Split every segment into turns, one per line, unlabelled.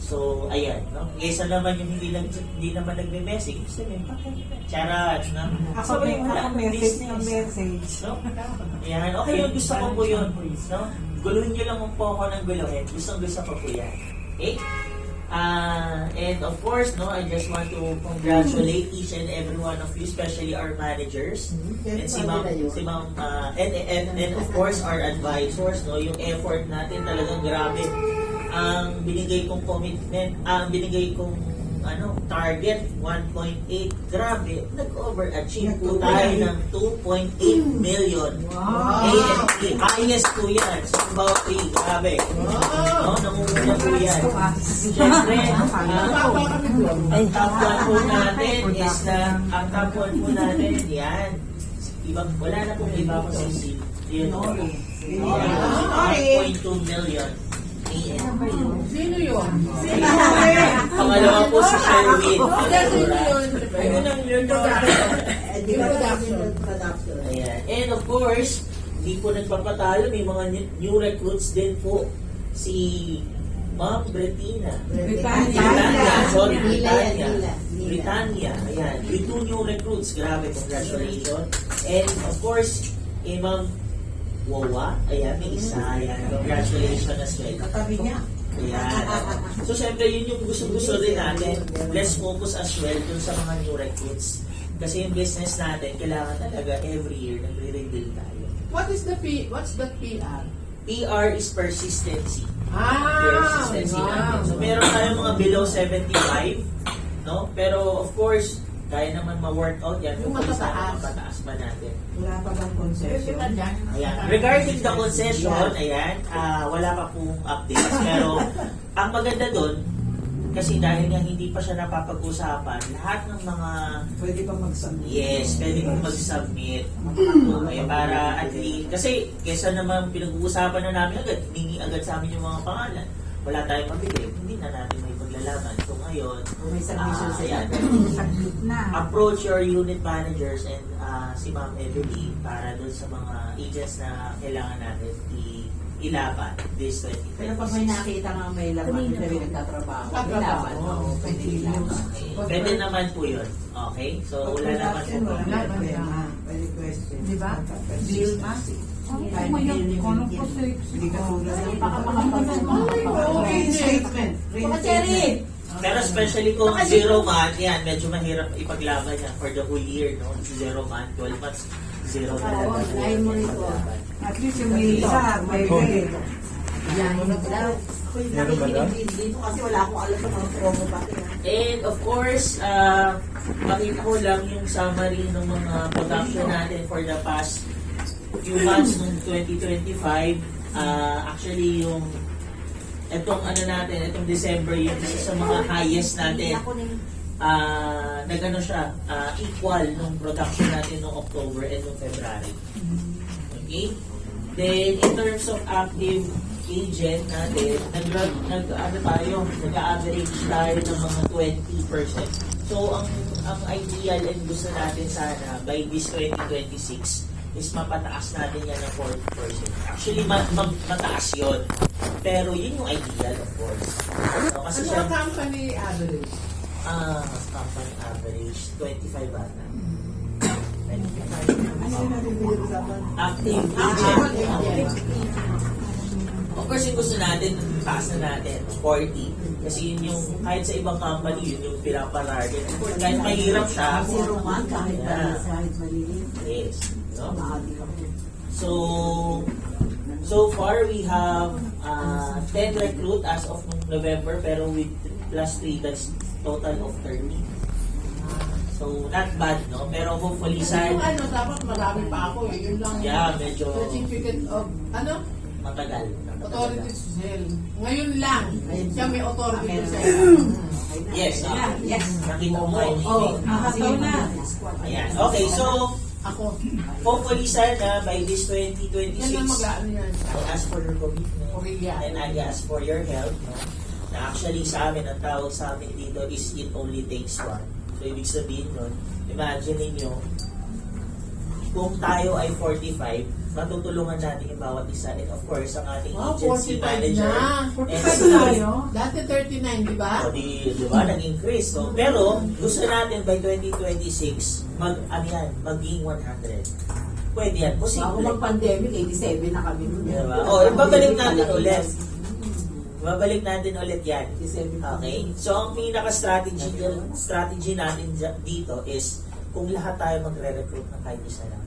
So, ayan, no? Kaysa naman yung hindi naman nagme-message, gusto nyo, charot, no?
Ako
So, wala,
message ng
business.
message.
No? Ayan, okay, yung gusto ko po yun, no? Guluhin nyo lang po ako ng guluhin. Gusto ko po yan. Okay? And of course, no, I just want to congratulate each and every one of you, especially our managers, and si Ma'am, and of course our advisors, no, yung effort natin talagang grabe. Ang binigay kong commitment, ang binigay kong target 1.8, grabe, nag-overachieve po tayo ng 2.8 million.
Wow!
ANP, highest po yan. So, about 3, grabe. No, namumuna po yan. Siyempre, ang top 1 po natin is ang top 1 po natin, yan. Wala na pong iba ko sisi. Yun po. 1.2 million.
Sino yun?
Pangalawa po si Sherwin. Ayan. And of course, hindi po nagpapatalo, may mga new recruits din po. Si Ma'am Bretina. Britannia. Ayan. With 2 new recruits. Grabe, congratulations. And of course, Ma'am Wawa. Ayan, may isa. Ayan. Congratulations as well.
Katabi niya.
Ayan. So, syempre, yun yung gusto-gusto rin natin. Let's focus as well dun sa mga new recruits. Kasi yung business natin, kailangan talaga every year nagre-rebuild tayo.
What's the PR?
PR is persistency. Persistency
Wow.
natin. So, meron tayong mga below 75, no? Pero, of course, kaya naman ma-workout yan.
Yung matataas.
Mataas pa natin.
Wala pa bang concession?
Ayan. Regarding the concession, ayan, wala pa pong updates. Pero, ang maganda doon, kasi dahil nga hindi pa siya napapag-usapan, lahat ng mga
Pwede pa mag-submit.
yes, pwede kong mag-submit. Okay, para at least, kasi kesa naman pinag-uusapan na namin agad, hiningi agad sa amin yung mga pangalan, wala tayong mabigay, hindi na natin may paglalaman. So ngayon,
Kung may submission
ayan,
submit na.
approach your unit managers and si Ma'am Evelyn para doon sa mga agents na kailangan natin ilaban this 2026.
Pero pag may nakita nga may laman, hindi rin nagtatrabaho. Ilaban. Oo, pwede ilaban.
Pwede naman po yun. Okay? So wala naman po.
Wala problema. Pwede question.
Di ba?
Bill na. Kahit bill yung hindi ka tulad ng statement.
Pero especially kung 0 month, yan, medyo mahirap ipaglaban yan for the whole year, no? 0 month, 12 months, 0 na lang.
dahil mo rito.
At least yung may isa, may pay.
Yan,
Meron ba daw?
dito kasi wala akong alam sa mga promo pa.
And of course, makita ko lang yung summary ng mga production natin for the past few months ng 2025. Actually, yung itong itong December, yung isa sa mga highest natin. Nagano siya, equal nung production natin noong October and noong February. Okay? Then, in terms of active agent natin, nag-average tayo ng mga 20%. So, ang ideal and gusto natin sana by this 2026 is mapataas natin yan ng 40%. Actually, mataas yun. Pero yun yung ideal, of course. So, kasi
Ano
siya,
ang company average?
company average, 25 ata. Active agent. Of course, yung gusto natin, taas na natin, 40. Kasi yun yung, kahit sa ibang company, yun yung pinapararget. Of course, kahit mahirap siya.
Zero man, kahit maliit.
Yes. No? So far, we have 10 recruit as of November, pero with plus 3, that's total of 30. So, not bad, no? Pero hopefully,
Kasi yung
side,
dapat marami pa ako eh. Yun lang.
yeah, medyo
Certificate of,
matagal.
authority to sell. Ngayon lang, siya may authority to sell.
Yes,
Yes.
nakita mo yung
Nakataw na.
Ayan. Okay, so,
Ako.
hopefully, sana, by this
Yan ang
2026,
mag-ano yan.
I ask for your commitment.
Korea.
And I ask for your help, no? Na actually sa amin, ang tawag sa amin dito is it only takes one. So, ibig sabihin nun, imagine ninyo, kung tayo ay 45, matutulungan natin yung bawat isa. And of course, ang ating agency
45
manager.
na.
45 tayo.
Dati 39, di ba?
O di ba, nag-increase. So, pero, gusto natin by 2026, maging 100. Pwede yan,
Bago
posible.
mag-pandemic, 87 na kami nun.
Diba? O, babalik natin ulit. Babalik natin ulit yan.
87.
Okay? So, ang pinaka-strategy natin dito is, kung lahat tayo magre-recruit ng kahit isa lang,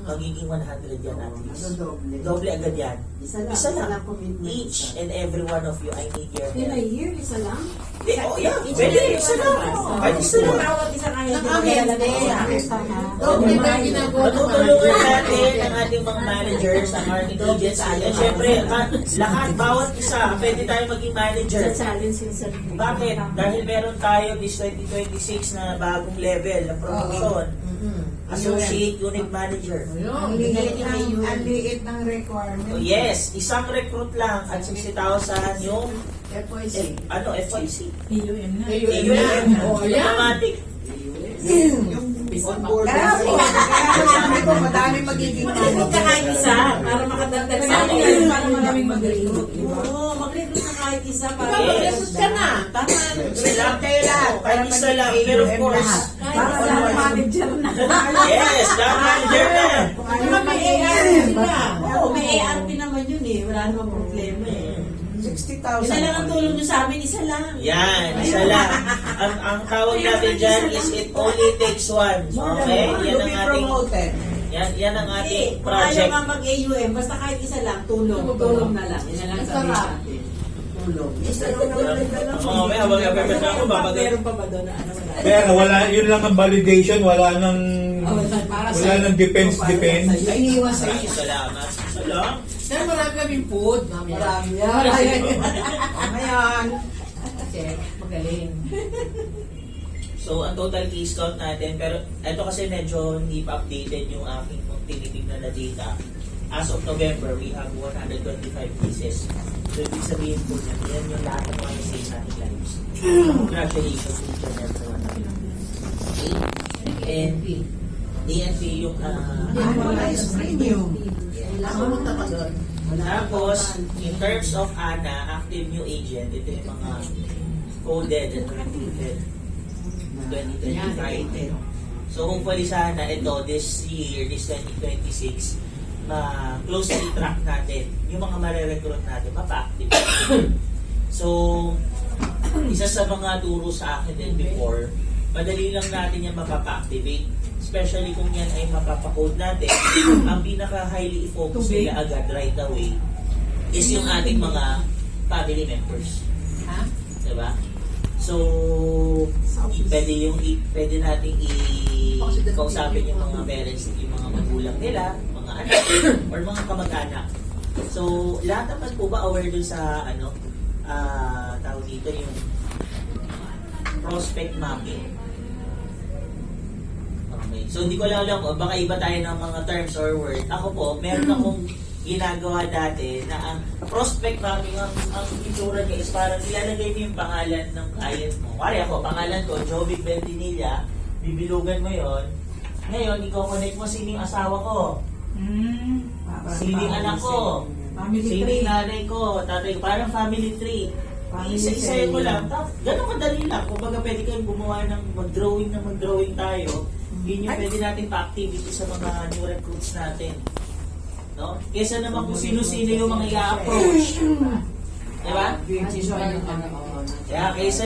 magiging 100 yan at least. Doble agad yan. Isa lang. Each and every one of you, I need your
In a
help.
year, isa lang?
Oh, yeah. Pwede, isa lang. Kahit isa lang.
Bawat isa kaya
Nakahende. Doble na ginagawa ng
Matutulungan
manager.
natin ang ating mga managers, ang ating agents. At syempre, lahat, bawat isa, pwede tayo maging manager.
Challenge yung sarili.
Bakit? Dahil meron tayo this 2026 na bagong level na promotion. Associate Unit Manager.
Ayun.
Ang liit ng requirement.
So yes, isang recruit lang at 60,000 yung
FYC.
FYC.
PUM na.
Ayun. O, ayan.
Automatic.
Kaya sabi ko, madami magiging
Mag-recruit ka kahit isa para makadagdag sa atin. Para maraming mag-recruit.
Oo, mag-recruit na kahit isa para
Ikaw, mag-recruit ka na. Tama.
Sila kayo lahat. Kahit isa lang. Pero of course,
Para sa manager na.
yes, lahat manager na.
Saka may AR sila.
Oo, may ARP naman yun eh. Wala namang problema eh.
60,000.
Isa lang ang tulong nyo sa amin, isa lang.
Yan, isa lang. Ang tawag natin dyan is it only takes one. Okay? Yan ang ating yan ang ating
Kung ayaw
project.
nga mag-AUM, basta kahit isa lang, tulong. Tulong na lang. Yan na lang sabihin natin. Tulong.
Isa lang naman yung dalawa.
Oo, may habang ababasa ako, babagal.
Meron pa ba doon na ano? Wala.
Pero wala, yun lang ang validation, wala nang
Para
wala nang defense.
Iniiwan sa
Maraming
iyo.
salamat. Salam.
Sir, marami kaming food. Mamaya.
Marami yan.
Ngayon,
Check. Magaling.
So, ang total case count natin, pero ito kasi medyo hindi pa updated yung aking tinitignan na data. As of November, we have 125 cases. So, ibig sabihin po na yan yung lahat ng mga save nating lives. Congratulations to each and every one of you. Okay? And DNP yung
annualized premium. Pumunta pa doon.
tapos, in terms of ANA, active new agent, ito yung mga coded and recruited 2025. So, hopefully sana ito, this year, this 2026, closely track natin yung mga marirecruit natin, mapa-active. So, isa sa mga turo sa akin din before, madali lang natin yan mapapa-activate. Especially kung yan ay mapapakode natin, ang pinaka-highly focus nila agad right away is yung ating mga family members.
Ha?
Diba? So, pwede nating kausapin yung mga parents, yung mga magulang nila, mga anak, or mga kamag-anak. So, lahat naman po ba aware dun sa, tawag dito yung prospect mapping? Okay. So, hindi ko lang alam, baka iba tayo ng mga terms or word. Ako po, meron akong ginagawa dati na ang prospect mapping, ang itsura niya is parang ilalagay mo yung pangalan ng client mo. Kaya ako, pangalan ko, Jovic Bentinilla, bibilugan mo yon. Ngayon, i-connect mo sino yung asawa ko, sino yung anak ko,
Family
sino
tree.
yung nanay ko, tatay ko, parang family tree. Isa-isa ko lang. Ganun kadali lang. Kung baga pwede kayong gumawa ng mag-drawing tayo, yun yung pwede natin pa-activity sa mga new recruits natin. No? Kesa naman kung sino-sino yung mga i-approach. Diba?
Kasi siya yung ano.
Kaya kaysa